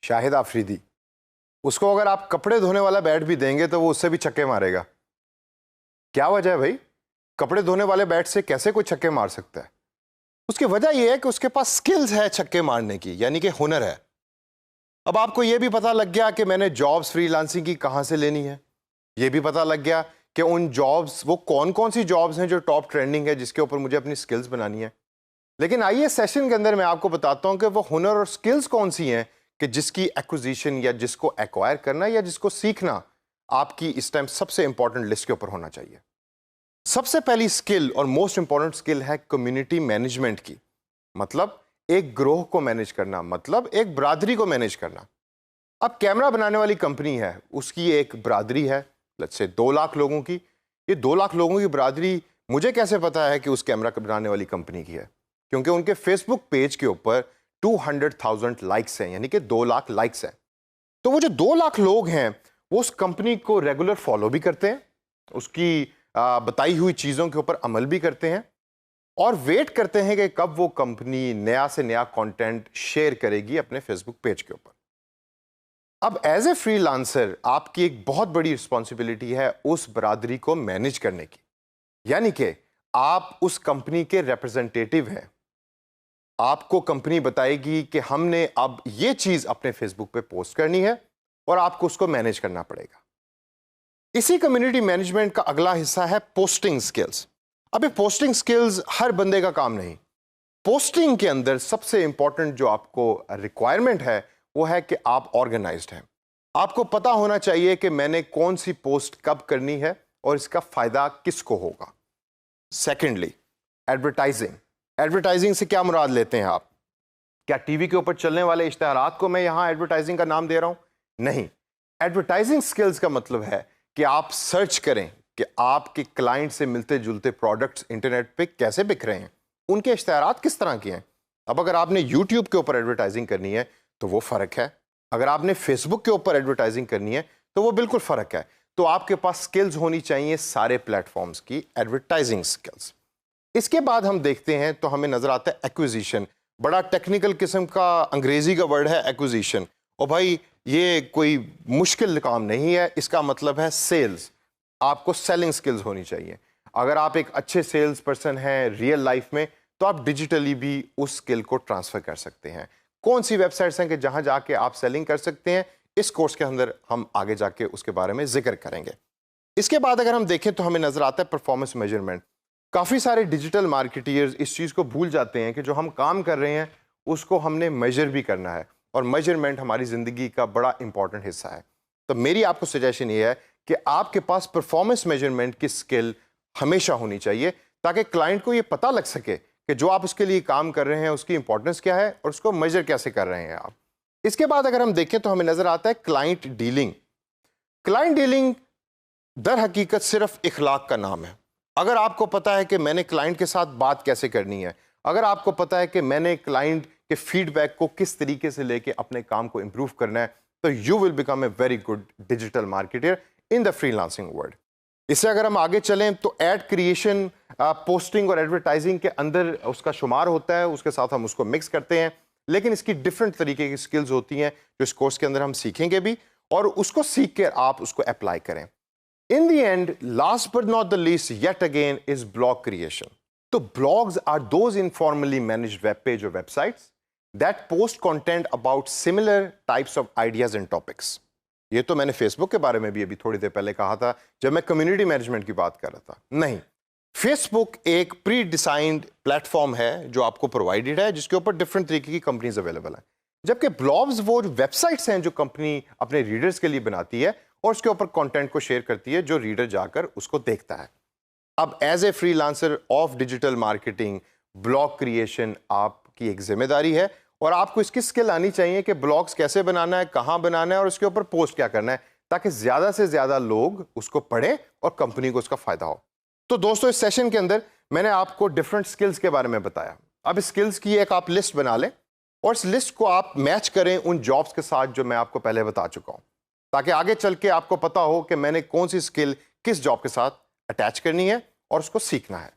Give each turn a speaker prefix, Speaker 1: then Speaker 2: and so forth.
Speaker 1: शाहिद आफरीदी, उसको अगर आप कपड़े धोने वाला बैट भी देंगे तो वो उससे भी छक्के मारेगा। क्या वजह है भाई? कपड़े धोने वाले बैट से कैसे कोई छक्के मार सकता है? उसकी वजह यह है कि उसके पास स्किल्स है छक्के मारने की, यानी कि हुनर है। अब आपको यह भी पता लग गया कि मैंने जॉब्स फ्रीलांसिंग की कहां से लेनी है। यह भी पता लग गया कि उन जॉब्स, वो कौन कौन सी जॉब्स हैं जो टॉप ट्रेंडिंग है, जिसके ऊपर मुझे अपनी स्किल्स बनानी है। लेकिन आइए सेशन के अंदर मैं आपको बताता हूं कि वो हुनर और स्किल्स कौन सी हैं कि जिसकी एक्विजिशन या जिसको एक्वायर करना या जिसको सीखना आपकी इस टाइम सबसे इंपॉर्टेंट लिस्ट के ऊपर होना चाहिए। सबसे पहली स्किल और मोस्ट इंपॉर्टेंट स्किल है कम्युनिटी मैनेजमेंट की। मतलब एक ग्रोह को मैनेज करना, मतलब एक बरादरी को मैनेज करना। अब कैमरा बनाने वाली कंपनी है, उसकी एक बरादरी है, लेट्स से 2 लाख लोगों की। ये 2 लाख लोगों की बरादरी मुझे कैसे पता है कि उस कैमरा बनाने वाली कंपनी की है? क्योंकि उनके फेसबुक पेज के ऊपर 200,000 लाइक्स हैं, यानी कि 2 लाख लाइक्स हैं। तो वो जो 2 लाख लोग हैं वो उस कंपनी को रेगुलर फॉलो भी करते हैं, उसकी बताई हुई चीज़ों के ऊपर अमल भी करते हैं और वेट करते हैं कि कब वो कंपनी नया से नया कंटेंट शेयर करेगी अपने फेसबुक पेज के ऊपर। अब एज ए फ्रीलांसर आपकी एक बहुत बड़ी रिस्पॉन्सिबिलिटी है उस बरादरी को मैनेज करने की, यानी कि आप उस कंपनी के रिप्रेजेंटेटिव हैं। आपको कंपनी बताएगी कि हमने अब ये चीज अपने फेसबुक पे पोस्ट करनी है और आपको उसको मैनेज करना पड़ेगा। इसी कम्युनिटी मैनेजमेंट का अगला हिस्सा है पोस्टिंग स्किल्स। अब ये पोस्टिंग स्किल्स हर बंदे का काम नहीं। पोस्टिंग के अंदर सबसे इंपॉर्टेंट जो आपको रिक्वायरमेंट है वो है कि आप ऑर्गेनाइज्ड हैं। आपको पता होना चाहिए कि मैंने कौन सी पोस्ट कब करनी है और इसका फायदा किसको होगा। Secondly, advertising. एडवर्टाइजिंग से क्या मुराद लेते हैं आप? क्या टीवी के ऊपर चलने वाले इश्तिहारात को मैं यहां एडवर्टाइजिंग का नाम दे रहा हूं? नहीं। एडवर्टाइजिंग स्किल्स का मतलब है कि आप सर्च करें कि आपके क्लाइंट से मिलते जुलते प्रोडक्ट्स इंटरनेट पे कैसे बिक रहे हैं, उनके इश्तिहारात किस तरह के हैं। अब अगर आपने यूट्यूब के ऊपर एडवर्टाइजिंग करनी है तो वो फर्क है, अगर आपने फेसबुक के ऊपर एडवर्टाइजिंग करनी है तो वो बिल्कुल फर्क है। तो आपके पास स्किल्स होनी चाहिए सारे प्लेटफॉर्म्स की एडवर्टाइजिंग स्किल्स। इसके बाद हम देखते हैं तो हमें नजर आता है एक्विजिशन। बड़ा टेक्निकल किस्म का अंग्रेजी का वर्ड है एक्विजिशन, और भाई ये कोई मुश्किल काम नहीं है। इसका मतलब है सेल्स। आपको सेलिंग स्किल्स होनी चाहिए। अगर आप एक अच्छे सेल्स पर्सन हैं रियल लाइफ में तो आप डिजिटली भी उस स्किल को ट्रांसफर कर सकते हैं। कौन सी वेबसाइट्स हैं कि जहां जाके आप सेलिंग कर सकते हैं, इस कोर्स के अंदर हम आगे जाके उसके बारे में जिक्र करेंगे। इसके बाद अगर हम देखें तो हमें नजर आता है परफॉर्मेंस मेजरमेंट। काफ़ी सारे डिजिटल मार्केटियर्स इस चीज़ को भूल जाते हैं कि जो हम काम कर रहे हैं उसको हमने मेजर भी करना है, और मेजरमेंट हमारी ज़िंदगी का बड़ा इंपॉर्टेंट हिस्सा है। तो मेरी आपको सजेशन ये है कि आपके पास परफॉर्मेंस मेजरमेंट की स्किल हमेशा होनी चाहिए, ताकि क्लाइंट को ये पता लग सके कि जो आप उसके लिए काम कर रहे हैं उसकी इंपॉर्टेंस क्या है और उसको मेजर कैसे कर रहे हैं आप। इसके बाद अगर हम देखें तो हमें नज़र आता है क्लाइंट डीलिंग। क्लाइंट डीलिंग दर हकीकत सिर्फ इखलाक का नाम है। अगर आपको पता है कि मैंने क्लाइंट के साथ बात कैसे करनी है, अगर आपको पता है कि मैंने क्लाइंट के फीडबैक को किस तरीके से लेके अपने काम को इंप्रूव करना है, तो you will become a very good digital marketer in the freelancing world. इससे अगर हम आगे चलें तो एड क्रिएशन, पोस्टिंग और एडवर्टाइजिंग के अंदर उसका शुमार होता है, उसके साथ हम उसको मिक्स करते हैं, लेकिन इसकी डिफरेंट तरीके की स्किल्स होती हैं जो इस कोर्स के अंदर हम सीखेंगे भी, और उसको सीख कर आप उसको अप्लाई करें। In the end, last but not the least, yet again, is blog creation. So blogs are those informally managed web page or websites that post content about similar types of ideas and topics. ये तो मैंने Facebook के बारे में भी अभी थोड़ी देर पहले कहा था जब मैं कम्युनिटी मैनेजमेंट की बात कर रहा था। नहीं, फेसबुक एक प्री डिसाइंड प्लेटफॉर्म है जो आपको प्रोवाइडेड है, जिसके ऊपर डिफरेंट तरीके की कंपनीज अवेलेबल हैं, जबकि ब्लॉग्स वो वेबसाइट्स हैं जो कंपनी अपने रीडर्स के लिए बनाती है और उसके ऊपर कंटेंट को शेयर करती है जो रीडर जाकर उसको देखता है। अब as a freelancer of digital marketing, blog creation आपकी एक जिम्मेदारी है, और आपको इसकी स्किल आनी चाहिए कि ब्लॉग्स कैसे बनाना है, कहाँ बनाना है और उसके ऊपर पोस्ट क्या करना है, ताकि ज़्यादा से ज़्यादा लोग उसको पढ़ें और कंपनी को उसका फ़ायदा हो। तो दोस्तों, इस सेशन के अंदर मैंने आपको डिफरेंट स्किल्स के बारे में बताया। अब इस स्किल्स की एक आप लिस्ट बना लें और इस लिस्ट को आप मैच करें उन जॉब्स के साथ जो मैं आपको पहले बता चुका हूँ, ताकि आगे चल के आपको पता हो कि मैंने कौन सी स्किल किस जॉब के साथ अटैच करनी है और उसको सीखना है।